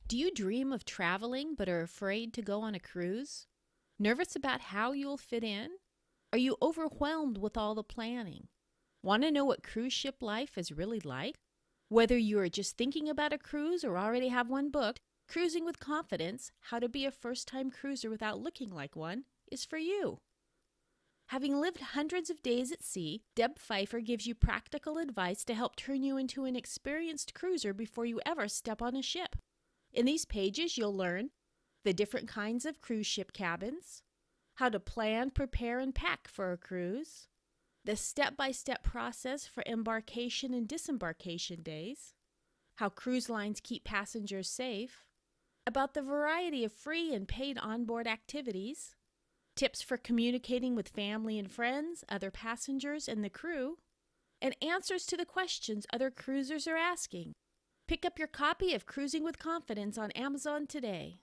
Do you dream of traveling but are afraid to go on a cruise? Nervous about how you'll fit in? Are you overwhelmed with all the planning? Want to know what cruise ship life is really like? Whether you are just thinking about a cruise or already have one booked, Cruising with Confidence: How to Be a First-Time Cruiser Without Looking Like One is for you. Having lived hundreds of days at sea, Deb Pfeiffer gives you practical advice to help turn you into an experienced cruiser before you ever step on a ship. In these pages, you'll learn the different kinds of cruise ship cabins, how to plan, prepare, and pack for a cruise, the step-by-step process for embarkation and disembarkation days, how cruise lines keep passengers safe, about the variety of free and paid onboard activities, tips for communicating with family and friends, other passengers, and the crew, and answers to the questions other cruisers are asking. Pick up your copy of Cruising with Confidence on Amazon today.